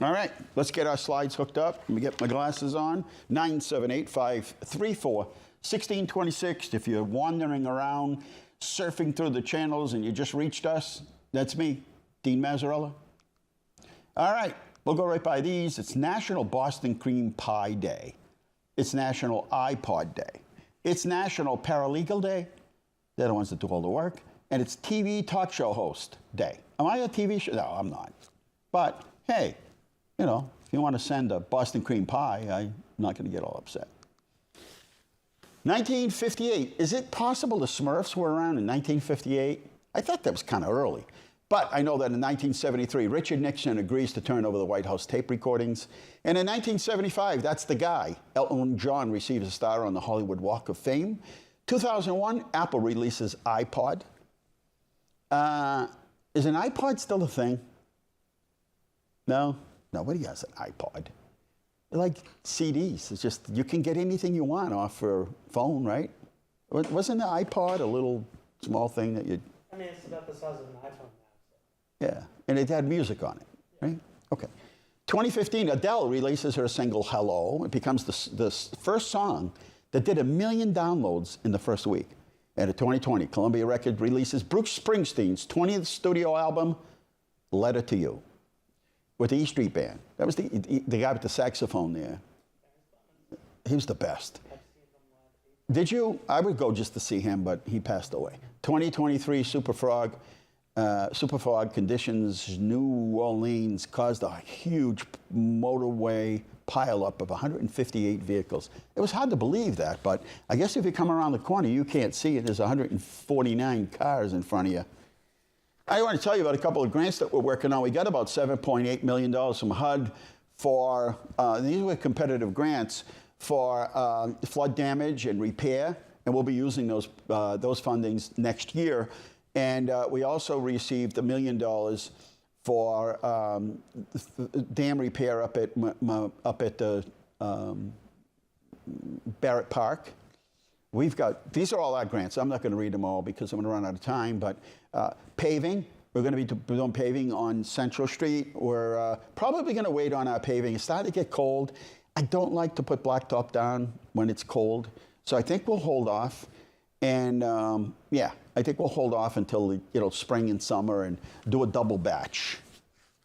All right, let's get our slides hooked up. Let me get my glasses on. 978-534-1626. If you're wandering around, surfing through the channels and you just reached us, that's me, Dean Mazzarella. All right, we'll go right by these. It's National Boston Cream Pie Day. It's National iPod Day. It's National Paralegal Day. They're the ones that do all the work. And it's TV Talk Show Host Day. Am I a TV show? No, I'm not. But, hey, you know, if you want to send a Boston cream pie, I'm not going to get all upset. 1958. Is it possible the Smurfs were around in 1958? I thought that was kind of early. But I know that in 1973, Richard Nixon agrees to turn over the White House tape recordings. And in 1975, that's the guy. Elton John receives a star on the Hollywood Walk of Fame. 2001, Apple releases iPod. Is an iPod still a thing? No? Nobody has an iPod. They're like CDs. It's just, you can get anything you want off your phone, right? Wasn't the iPod a little small thing that you... I mean, it's about the size of an iPhone now. Yeah, and it had music on it, right? Okay. 2015, Adele releases her single, Hello. It becomes the first song that did 1 million downloads in the first week. And in 2020, Columbia Records releases Bruce Springsteen's 20th studio album, Letter to You, with the E Street Band. That was the guy with the saxophone there. He was the best. Did you? I would go just to see him, but he passed away. 2023 Superfog conditions New Orleans caused a huge motorway pileup of 158 vehicles. It was hard to believe that, but I guess if you come around the corner, you can't see it. There's 149 cars in front of you. I want to tell you about a couple of grants that we're working on. We got about $7.8 million from HUD for, these were competitive grants for flood damage and repair, and we'll be using those fundings next year. And we also received $1 million for dam repair up at Barrett Park. We've got, these are all our grants. I'm not going to read them all because I'm going to run out of time, but paving, we're going to be doing paving on Central Street. We're probably going to wait on our paving. It's starting to get cold. I don't like to put blacktop down when it's cold, so I think we'll hold off. And yeah, I think we'll hold off until spring and summer and do a double batch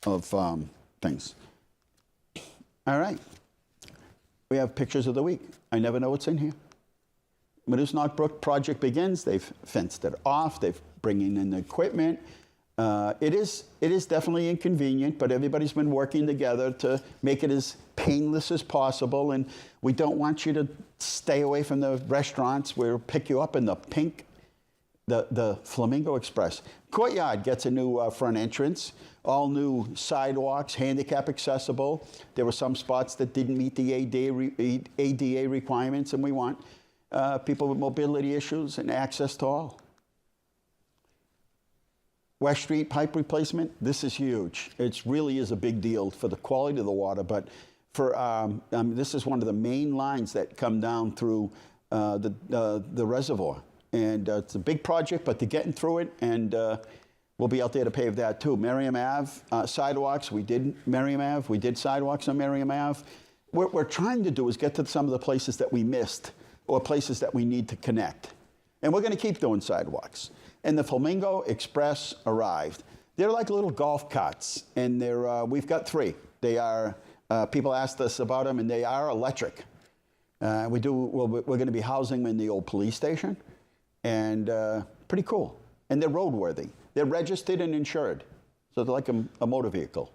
of things. All right. We have pictures of the week. I never know what's in here. Moose Knock Brook project begins. They've fenced it off. They've bringing in the equipment. It is definitely inconvenient, but everybody's been working together to make it as painless as possible. And we don't want you to stay away from the restaurants. We'll pick you up in the Flamingo Express. Courtyard gets a new front entrance, all new sidewalks, handicap accessible. There were some spots that didn't meet the ADA requirements, and we want people with mobility issues and access to all. West Street pipe replacement, this is huge. It really is a big deal for the quality of the water, but for this is one of the main lines that come down through the reservoir. And it's a big project, but they're getting through it, and we'll be out there to pave that too. Merriam Ave, sidewalks, we did Merriam Ave, we did sidewalks on Merriam Ave. What we're trying to do is get to some of the places that we missed or places that we need to connect. And we're gonna keep doing sidewalks. And the Flamingo Express arrived. They're like little golf carts, and we've got 3. They are, people asked us about them, and they are electric. We're going to be housing them in the old police station, and pretty cool. And they're roadworthy. They're registered and insured, so they're like a motor vehicle.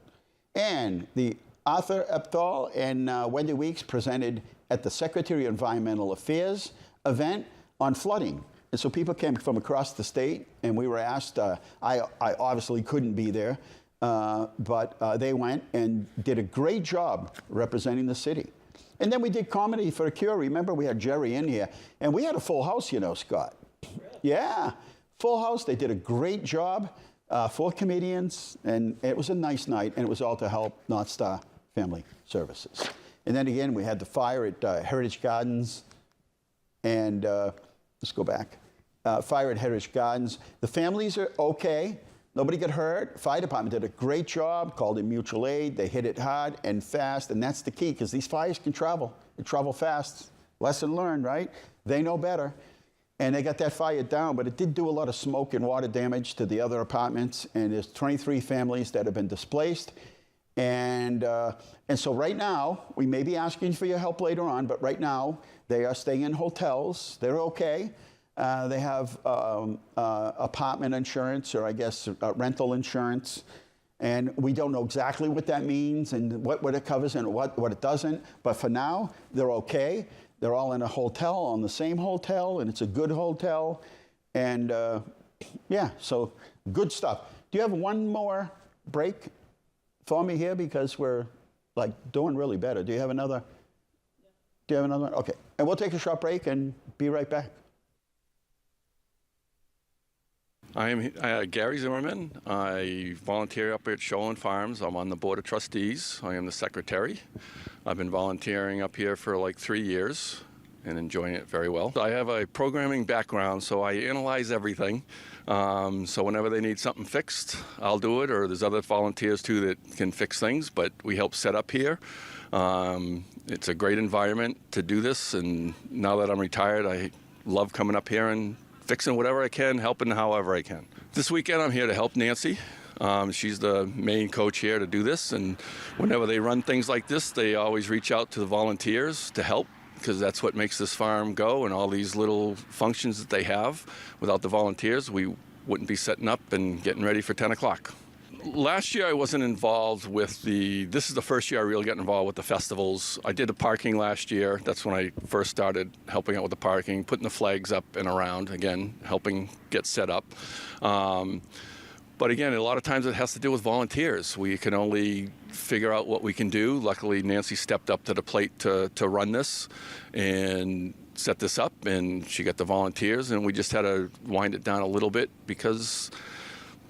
And the Arthur Epthal and Wendy Weeks presented at the Secretary of Environmental Affairs event on flooding. And so people came from across the state, and we were asked, I obviously couldn't be there, but they went and did a great job representing the city. And then we did Comedy for a Cure. Remember, we had Jerry in here, and we had a full house, you know, Scott. Yeah, full house. They did a great job, 4 comedians, and it was a nice night, and it was all to help North Star Family Services. And then again, we had the fire at Heritage Gardens, and let's go back. Fire at Heritage Gardens. The families are okay. Nobody got hurt. Fire department did a great job, called in mutual aid. They hit it hard and fast, and that's the key, because these fires can travel. They travel fast. Lesson learned, right? They know better. And they got that fire down, but it did do a lot of smoke and water damage to the other apartments, and there's 23 families that have been displaced. And so right now, we may be asking for your help later on, but right now, they are staying in hotels. They're okay. They have apartment insurance, or I guess rental insurance. And we don't know exactly what that means and what it covers and what it doesn't. But for now, they're okay. They're all in a hotel, on the same hotel, and it's a good hotel. And yeah, so good stuff. Do you have one more break for me here? Because we're like doing really better. Do you have another? Do you have another one? Okay. And we'll take a short break and be right back. I am Gary Zimmerman. I volunteer up at Shoalin Farms. I'm on the Board of Trustees. I am the secretary. I've been volunteering up here for like 3 years and enjoying it very well. I have a programming background, so I analyze everything. So whenever they need something fixed, I'll do it, or there's other volunteers too that can fix things, but we help set up here. It's a great environment to do this, and now that I'm retired, I love coming up here and fixing whatever I can, helping however I can. This weekend I'm here to help Nancy. She's the main coach here to do this, and whenever they run things like this, they always reach out to the volunteers to help, because that's what makes this farm go, and all these little functions that they have. Without the volunteers, we wouldn't be setting up and getting ready for 10 o'clock. Last year I wasn't involved with this is the first year I really got involved with the festivals. I did the parking last year. That's when I first started helping out with the parking, putting the flags up and around, again, helping get set up. But again, a lot of times it has to do with volunteers. We can only figure out what we can do. Luckily, Nancy stepped up to the plate to run this and set this up, and she got the volunteers, and we just had to wind it down a little bit because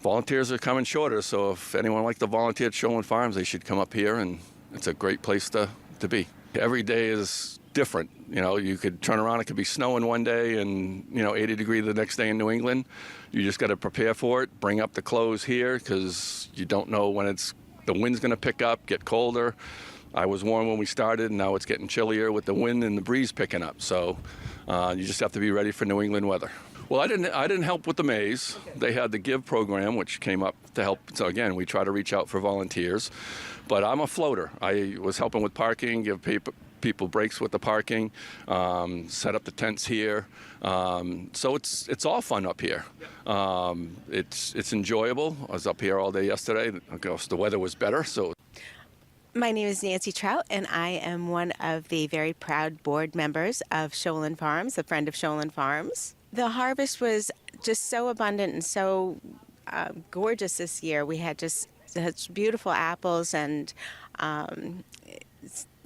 volunteers are coming shorter. So if anyone would like to volunteer at Shoalin Farms, they should come up here, and it's a great place to be. Every day is different. You know, you could turn around, it could be snowing one day and, 80 degrees the next day in New England. You just got to prepare for it, bring up the clothes here, because you don't know when the wind's going to pick up, get colder. I was warm when we started, and now it's getting chillier with the wind and the breeze picking up. So you just have to be ready for New England weather. Well, I didn't help with the maze. They had the Give program, which came up to help. So again, we try to reach out for volunteers. But I'm a floater. I was helping with parking, give people breaks with the parking, set up the tents here. So it's all fun up here. It's enjoyable. I was up here all day yesterday. Of course, the weather was better, so. My name is Nancy Trout, and I am one of the very proud board members of Shoalin Farms, a friend of Shoalin Farms. The harvest was just so abundant and so gorgeous this year. We had just such beautiful apples, and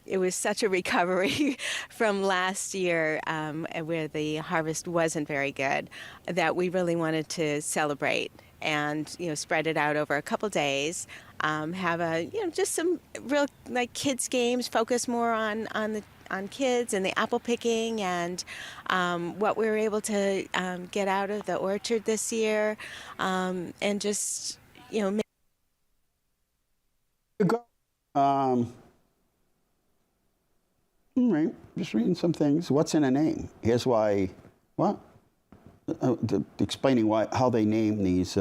it was such a recovery from last year where the harvest wasn't very good that we really wanted to celebrate and spread it out over a couple days. Have just some real kids games, focus more on kids and the apple picking and what we were able to get out of the orchard this year, and just All right, just reading some things. What's in a name? Here's why. What? Explaining how they name these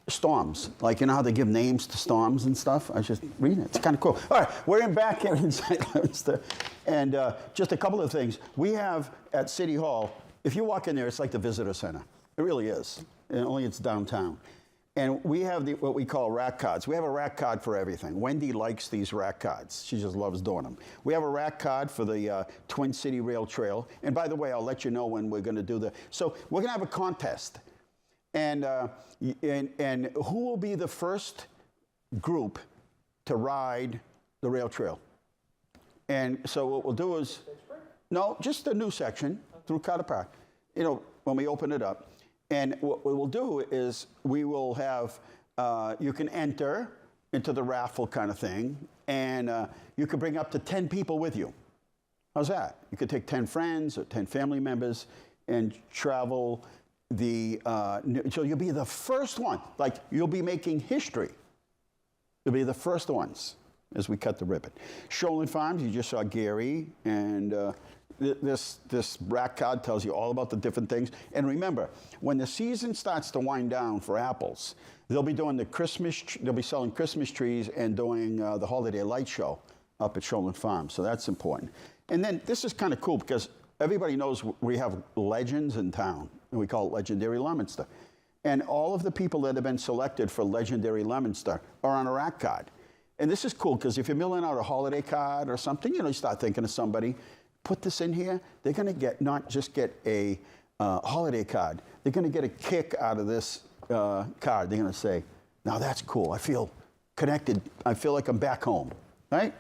storms. Like, how they give names to storms and stuff? I was just reading it. It's kind of cool. All right, we're back here inside Leominster. And just a couple of things. We have at City Hall, if you walk in there, it's like the visitor center. It really is. And only it's downtown. And we have what we call rack cards. We have a rack card for everything. Wendy likes these rack cards. She just loves doing them. We have a rack card for the Twin City Rail Trail. And by the way, I'll let you know when we're going to do so we're going to have a contest. And who will be the first group to ride the rail trail? And so what we'll do is, no, just a new section through Carter Park, when we open it up. And what we will do is we will have, you can enter into the raffle kind of thing, and you can bring up to 10 people with you. How's that? You could take 10 friends or 10 family members and travel so you'll be the first one. Like, you'll be making history. You'll be the first ones as we cut the ribbon. Shoalin Farms, you just saw Gary, and this rack card tells you all about the different things. And remember, when the season starts to wind down for apples, they'll be doing they'll be selling Christmas trees and doing the holiday light show up at Shoalin Farms. So that's important. And then this is kind of cool because everybody knows we have legends in town, and we call it Legendary Leominster. And all of the people that have been selected for Legendary Leominster are on a rack card. And this is cool because if you're mailing out a holiday card or something, you start thinking of somebody, put this in here, they're going to not just get a holiday card, they're going to get a kick out of this card. They're going to say, now that's cool, I feel connected, I feel like I'm back home, right?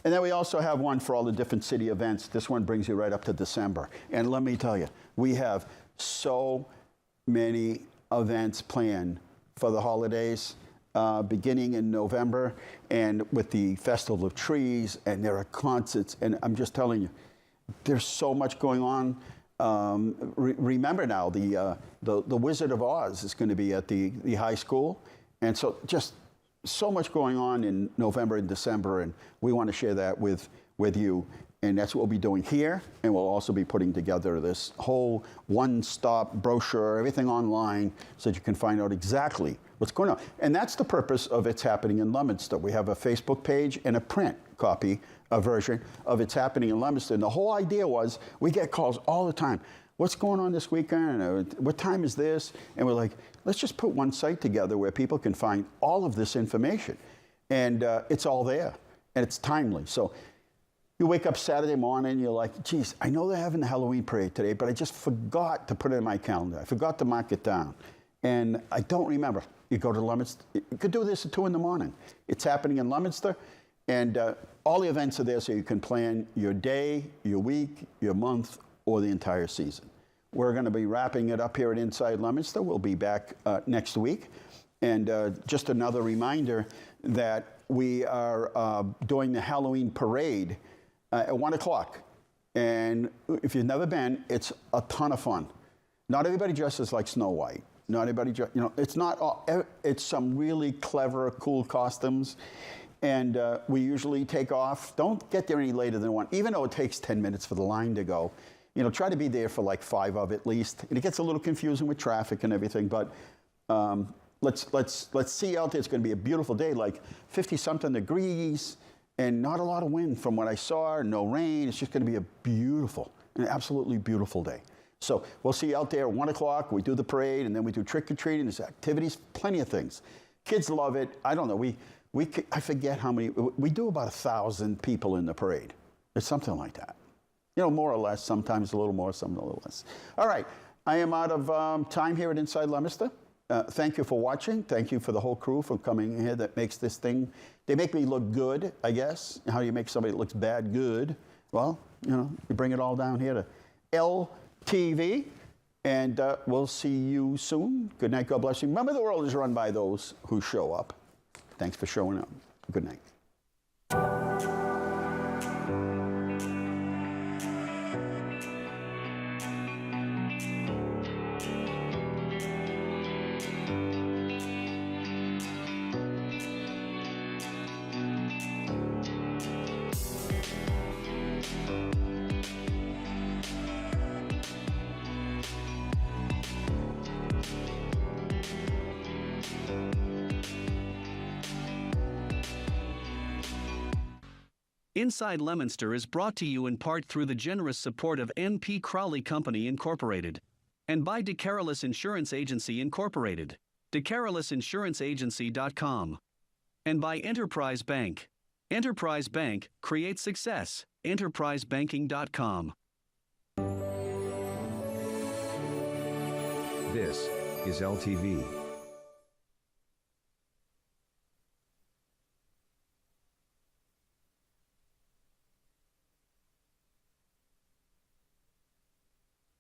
And then we also have one for all the different city events. This one brings you right up to December. And let me tell you, we have so many events planned for the holidays, beginning in November, and with the Festival of Trees, and there are concerts, and I'm just telling you, there's so much going on. Remember now, the Wizard of Oz is going to be at the high school, and so just so much going on in November and December, and we want to share that with you. And that's what we'll be doing here, and we'll also be putting together this whole one-stop brochure, everything online, so that you can find out exactly what's going on. And that's the purpose of It's Happening in Leominster. We have a Facebook page and a print copy, a version of It's Happening in Leominster. And the whole idea was, we get calls all the time. What's going on this weekend? What time is this? And we're like, let's just put one site together where people can find all of this information. And it's all there, and it's timely. So you wake up Saturday morning, you're like, geez, I know they're having the Halloween parade today, but I just forgot to put it in my calendar. I forgot to mark it down. And I don't remember. You go to Leominster. You could do this at 2 in the morning. It's Happening in Leominster. And all the events are there so you can plan your day, your week, your month, or the entire season. We're going to be wrapping it up here at Inside Leominster. We'll be back next week. And just another reminder that we are doing the Halloween parade at 1 o'clock. And if you've never been, it's a ton of fun. Not everybody dresses like Snow White. Not everybody, it's not all, it's some really clever, cool costumes. And we usually take off. Don't get there any later than 1, even though it takes 10 minutes for the line to go. Try to be there for like 5 of at least. And it gets a little confusing with traffic and everything, but let's see out there. It's going to be a beautiful day, like 50-something degrees, and not a lot of wind from what I saw. No rain. It's just going to be an absolutely beautiful day. So we'll see you out there at 1 o'clock. We do the parade, and then we do trick-or-treating. There's activities, plenty of things. Kids love it. I don't know. I forget how many. We do about 1,000 people in the parade. It's something like that. You know, more or less. Sometimes a little more, sometimes a little less. All right. I am out of time here at Inside Leominster. Thank you for watching. Thank you for the whole crew for coming here that makes this thing. They make me look good, I guess. How do you make somebody that looks bad good? Well, you know, you bring it all down here to LTV. And we'll see you soon. Good night. God bless you. Remember, the world is run by those who show up. Thanks for showing up. Good night. Inside Leominster is brought to you in part through the generous support of N.P. Crowley Company Incorporated and by DeCarolis Insurance Agency Incorporated, DeCarolisInsuranceAgency.com, and by Enterprise Bank. Enterprise Bank creates success. EnterpriseBanking.com. This is LTV.